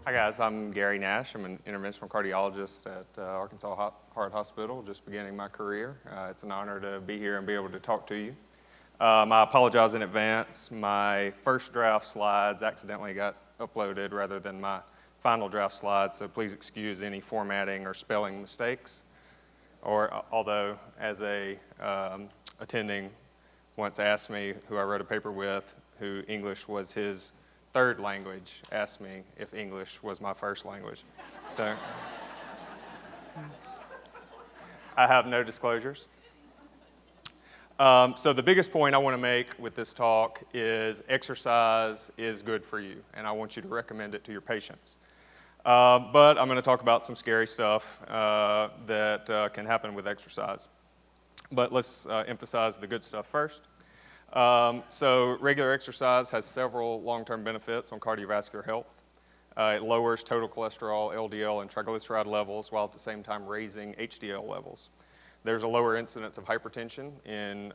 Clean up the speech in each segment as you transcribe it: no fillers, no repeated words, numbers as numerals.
Hi guys, I'm Gary Nash. I'm an interventional cardiologist at Arkansas Heart Hospital, just beginning my career. It's an honor to be here and be able to talk to you. I apologize in advance. My first draft slides accidentally got uploaded rather than my final draft slides, so please excuse any formatting or spelling mistakes. Although, as a attending once asked me, who I wrote a paper with, who English was his third language, asked me if English was my first language. So I have no disclosures. So the biggest point I want to make with this talk is exercise is good for you, and I want you to recommend it to your patients. But I'm going to talk about some scary stuff that can happen with exercise. But let's emphasize the good stuff first. So regular exercise has several long-term benefits on cardiovascular health. It lowers total cholesterol, LDL, and triglyceride levels while at the same time raising HDL levels. There's a lower incidence of hypertension in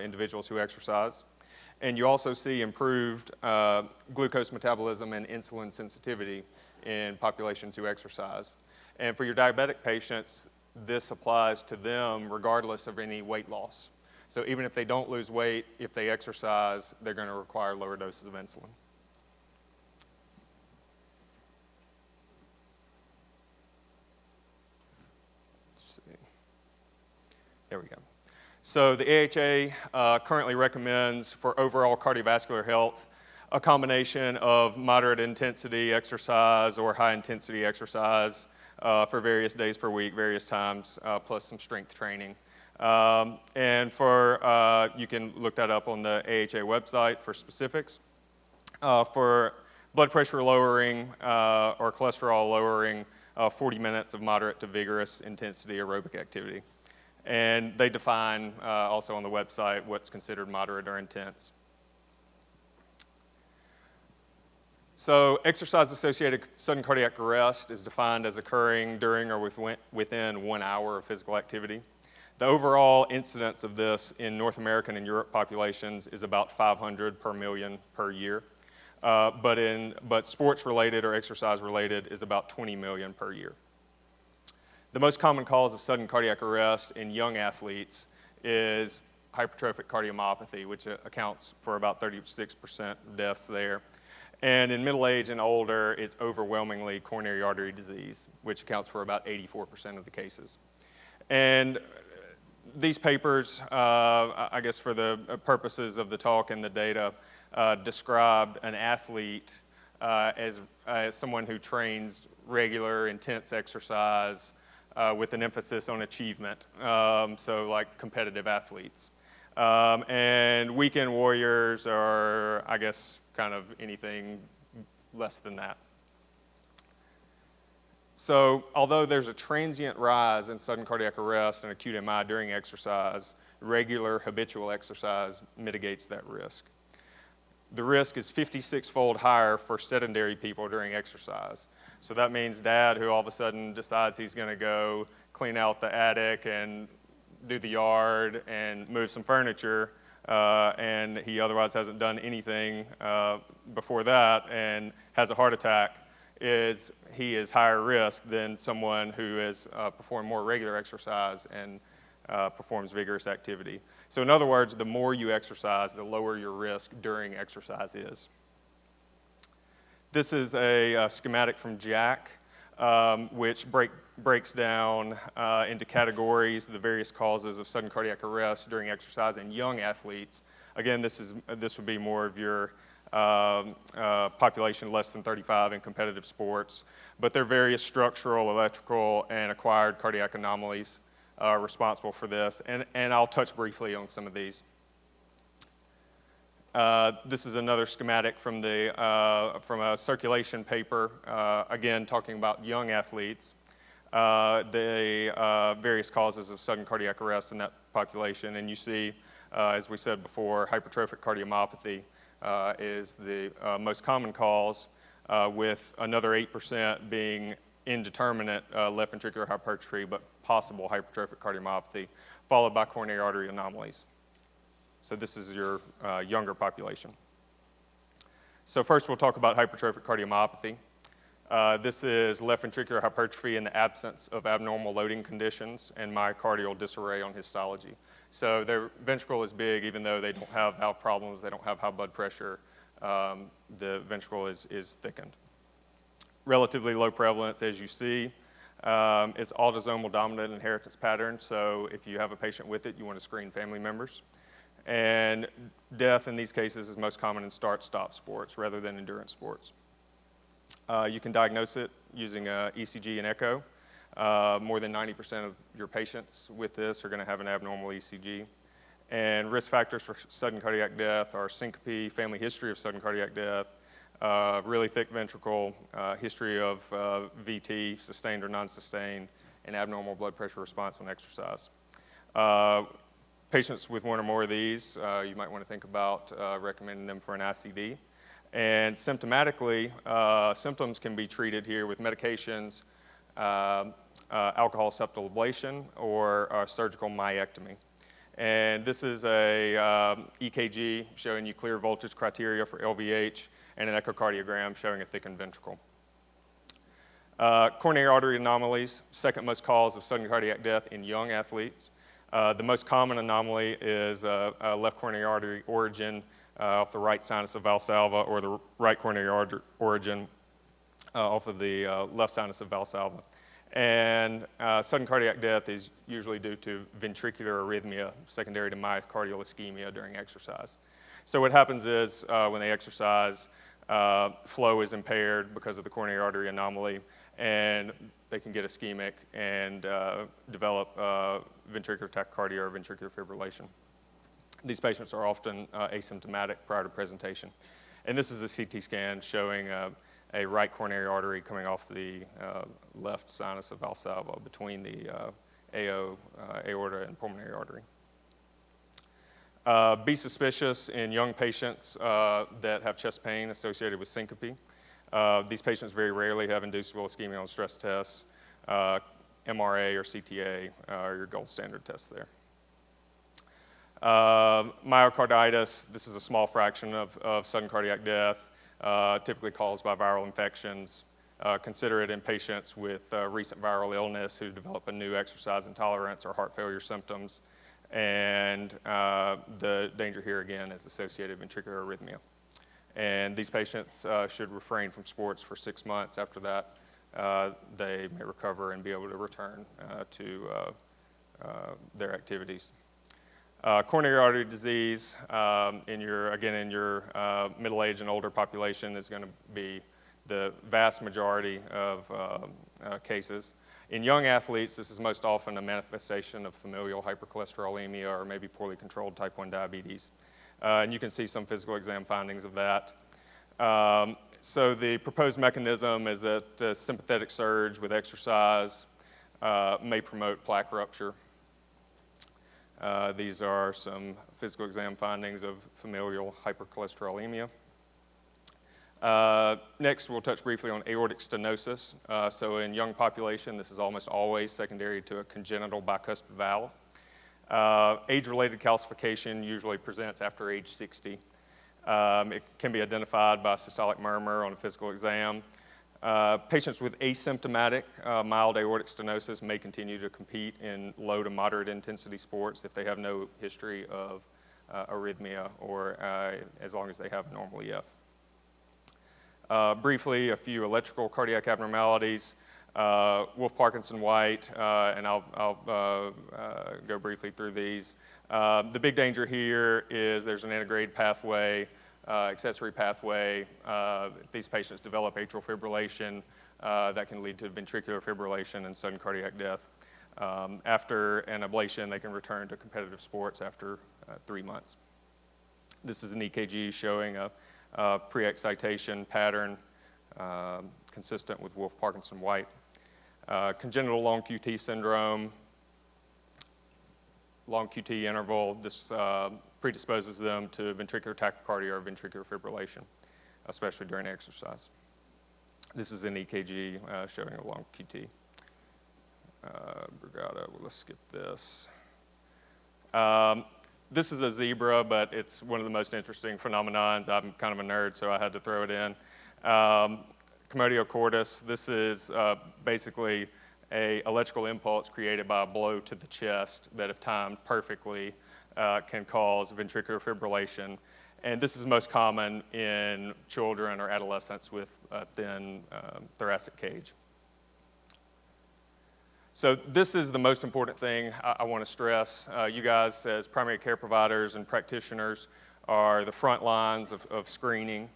individuals who exercise. And you also see improved glucose metabolism and insulin sensitivity in populations who exercise. And for your diabetic patients, this applies to them regardless of any weight loss. So even if they don't lose weight, if they exercise, they're going to require lower doses of insulin. Let's see. There we go. So the AHA currently recommends for overall cardiovascular health a combination of moderate intensity exercise or high intensity exercise for various days per week, various times, plus some strength training. And you can look that up on the AHA website for specifics. For blood pressure lowering or cholesterol lowering, 40 minutes of moderate to vigorous intensity aerobic activity. And they define also on the website what's considered moderate or intense. So exercise-associated sudden cardiac arrest is defined as occurring during or within 1 hour of physical activity. The overall incidence of this in North American and Europe populations is about 500 per million per year, but sports-related or exercise-related is about 20 million per year. The most common cause of sudden cardiac arrest in young athletes is hypertrophic cardiomyopathy, which accounts for about 36% of deaths there. And in middle age and older, it's overwhelmingly coronary artery disease, which accounts for about 84% of the cases. And these papers, I guess for the purposes of the talk and the data, described an athlete as someone who trains regular, intense exercise with an emphasis on achievement, so like competitive athletes. And weekend warriors are, I guess, kind of anything less than that. So although there's a transient rise in sudden cardiac arrest and acute MI during exercise, regular habitual exercise mitigates that risk. The risk is 56-fold higher for sedentary people during exercise. So that means dad who all of a sudden decides he's going to go clean out the attic and do the yard and move some furniture, and he otherwise hasn't done anything before that and has a heart attack, he is higher risk than someone who has performed more regular exercise and performs vigorous activity. So in other words, the more you exercise, the lower your risk during exercise is. This is a schematic from Jack, which breaks down into categories the various causes of sudden cardiac arrest during exercise in young athletes. Again, this would be more of your population less than 35 in competitive sports, but there are various structural, electrical, and acquired cardiac anomalies responsible for this, and I'll touch briefly on some of these. This is another schematic from a circulation paper, again talking about young athletes, the various causes of sudden cardiac arrest in that population, and you see, as we said before, hypertrophic cardiomyopathy is the most common cause, with another 8% being indeterminate left ventricular hypertrophy, but possible hypertrophic cardiomyopathy, followed by coronary artery anomalies. So this is your younger population. So first we'll talk about hypertrophic cardiomyopathy. This is left ventricular hypertrophy in the absence of abnormal loading conditions and myocardial disarray on histology. So their ventricle is big even though they don't have valve problems, they don't have high blood pressure, the ventricle is thickened. Relatively low prevalence, as you see. It's autosomal dominant inheritance pattern, so if you have a patient with it, you want to screen family members. And death in these cases is most common in start-stop sports rather than endurance sports. You can diagnose it using ECG and echo. More than 90% of your patients with this are going to have an abnormal ECG. And risk factors for sudden cardiac death are syncope, family history of sudden cardiac death, really thick ventricle, history of VT, sustained or non-sustained, and abnormal blood pressure response on exercise. Patients with one or more of these, you might want to think about recommending them for an ICD. And symptomatically, symptoms can be treated here with medications, alcohol septal ablation, or surgical myectomy. And this is a EKG showing you clear voltage criteria for LVH, and an echocardiogram showing a thickened ventricle. Coronary artery anomalies, second most cause of sudden cardiac death in young athletes. The most common anomaly is a left coronary artery origin off the right sinus of Valsalva, or the right coronary artery origin off of the left sinus of Valsalva. And sudden cardiac death is usually due to ventricular arrhythmia secondary to myocardial ischemia during exercise. So what happens is when they exercise, flow is impaired because of the coronary artery anomaly, and they can get ischemic and develop ventricular tachycardia or ventricular fibrillation. These patients are often asymptomatic prior to presentation. And this is a CT scan showing a right coronary artery coming off the left sinus of Valsalva between the aorta and pulmonary artery. Be suspicious in young patients that have chest pain associated with syncope. These patients very rarely have inducible ischemia on stress tests. MRA or CTA are your gold standard tests there. Myocarditis, this is a small fraction of sudden cardiac death, typically caused by viral infections. Consider it in patients with recent viral illness who develop a new exercise intolerance or heart failure symptoms. And the danger here again is associated ventricular arrhythmia. And these patients should refrain from sports for 6 months. After that, they may recover and be able to return to their activities. Coronary artery disease in your middle-aged and older population is going to be the vast majority of cases. In young athletes, this is most often a manifestation of familial hypercholesterolemia or maybe poorly controlled type 1 diabetes. And you can see some physical exam findings of that. So the proposed mechanism is that sympathetic surge with exercise may promote plaque rupture. These are some physical exam findings of familial hypercholesterolemia. Next, we'll touch briefly on aortic stenosis. So in young population, this is almost always secondary to a congenital bicuspid valve. Age-related calcification usually presents after age 60. It can be identified by systolic murmur on a physical exam. Patients with asymptomatic mild aortic stenosis may continue to compete in low to moderate intensity sports if they have no history of arrhythmia or as long as they have normal EF. Briefly, a few electrical cardiac abnormalities. Wolff-Parkinson-White, and I'll go briefly through these. The big danger here is there's an integrated pathway, accessory pathway. If these patients develop atrial fibrillation, that can lead to ventricular fibrillation and sudden cardiac death. After an ablation, they can return to competitive sports after 3 months. This is an EKG showing a pre-excitation pattern consistent with Wolff-Parkinson-White. Congenital long QT syndrome, long QT interval, this predisposes them to ventricular tachycardia or ventricular fibrillation, especially during exercise. This is an EKG showing a long QT. Brigada, well, let's skip this. This is a zebra, but it's one of the most interesting phenomenons. I'm kind of a nerd, so I had to throw it in. Commotio Cordis, this is basically an electrical impulse created by a blow to the chest that, if timed perfectly, can cause ventricular fibrillation. And this is most common in children or adolescents with a thin thoracic cage. So this is the most important thing I want to stress. You guys, as primary care providers and practitioners, are the front lines of screening.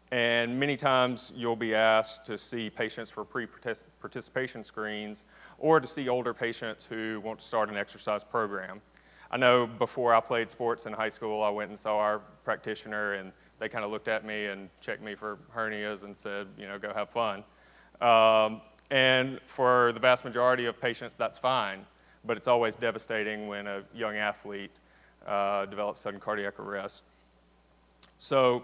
And many times you'll be asked to see patients for pre-participation screens or to see older patients who want to start an exercise program. I know before I played sports in high school, I went and saw our practitioner, and they kind of looked at me and checked me for hernias and said, you know, go have fun. And for the vast majority of patients, that's fine, but it's always devastating when a young athlete develops sudden cardiac arrest. So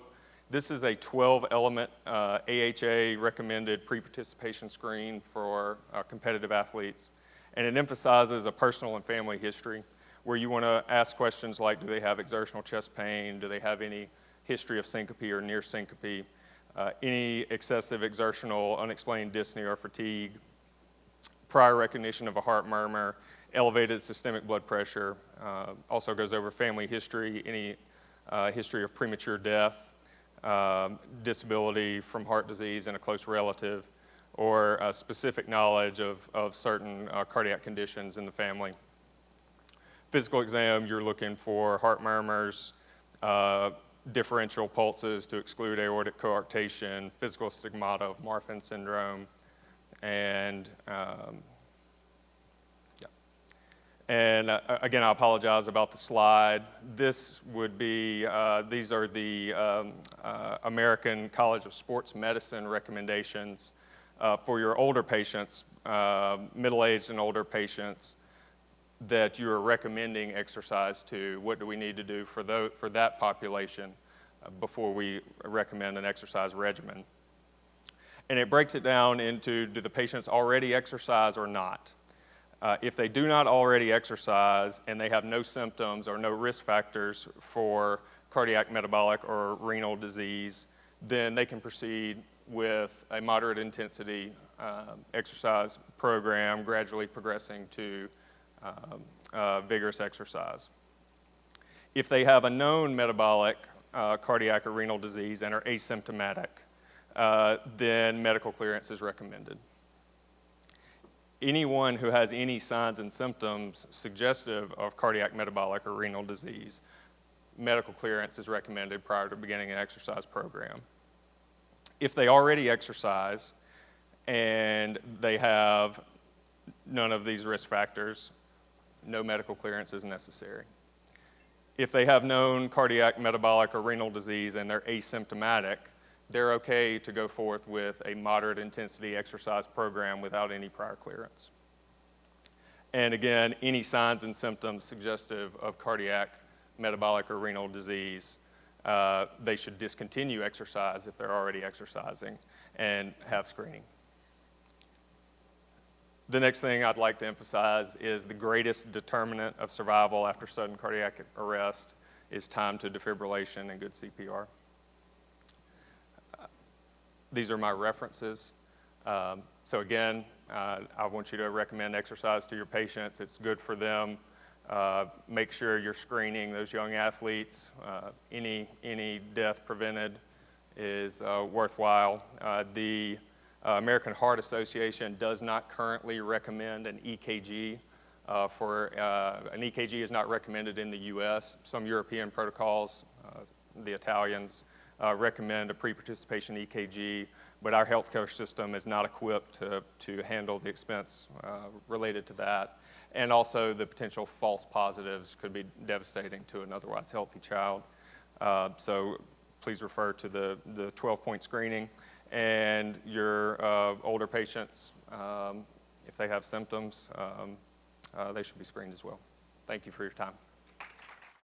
this is a 12-element AHA recommended pre-participation screen for competitive athletes, and it emphasizes a personal and family history where you want to ask questions like, do they have exertional chest pain? Do they have any history of syncope or near syncope? Any excessive exertional unexplained dyspnea or fatigue? Prior recognition of a heart murmur? Elevated systemic blood pressure? Also goes over family history, any history of premature death, disability from heart disease in a close relative, or specific knowledge of certain cardiac conditions in the family. Physical exam, you're looking for heart murmurs, differential pulses to exclude aortic coarctation, physical stigmata of Marfan syndrome, and again, I apologize about the slide. This would be, these are the American College of Sports Medicine recommendations for your older patients, middle-aged and older patients, that you are recommending exercise to. What do we need to do for that population before we recommend an exercise regimen? And it breaks it down into, do the patients already exercise or not? If they do not already exercise and they have no symptoms or no risk factors for cardiac, metabolic, or renal disease, then they can proceed with a moderate intensity exercise program, gradually progressing to vigorous exercise. If they have a known metabolic, cardiac, or renal disease and are asymptomatic, then medical clearance is recommended. Anyone who has any signs and symptoms suggestive of cardiac, metabolic, or renal disease, medical clearance is recommended prior to beginning an exercise program. If they already exercise and they have none of these risk factors, no medical clearance is necessary. If they have known cardiac, metabolic, or renal disease and they're asymptomatic, they're okay to go forth with a moderate intensity exercise program without any prior clearance. And again, any signs and symptoms suggestive of cardiac, metabolic, or renal disease, they should discontinue exercise if they're already exercising and have screening. The next thing I'd like to emphasize is the greatest determinant of survival after sudden cardiac arrest is time to defibrillation and good CPR. These are my references. So again, I want you to recommend exercise to your patients. It's good for them. Make sure you're screening those young athletes. Any death prevented is worthwhile. The American Heart Association does not currently recommend an EKG. An EKG is not recommended in the US. Some European protocols, the Italians, recommend a pre-participation EKG, but our healthcare system is not equipped to handle the expense related to that. And also the potential false positives could be devastating to an otherwise healthy child. So please refer to the 12-point screening. And your older patients, if they have symptoms, they should be screened as well. Thank you for your time.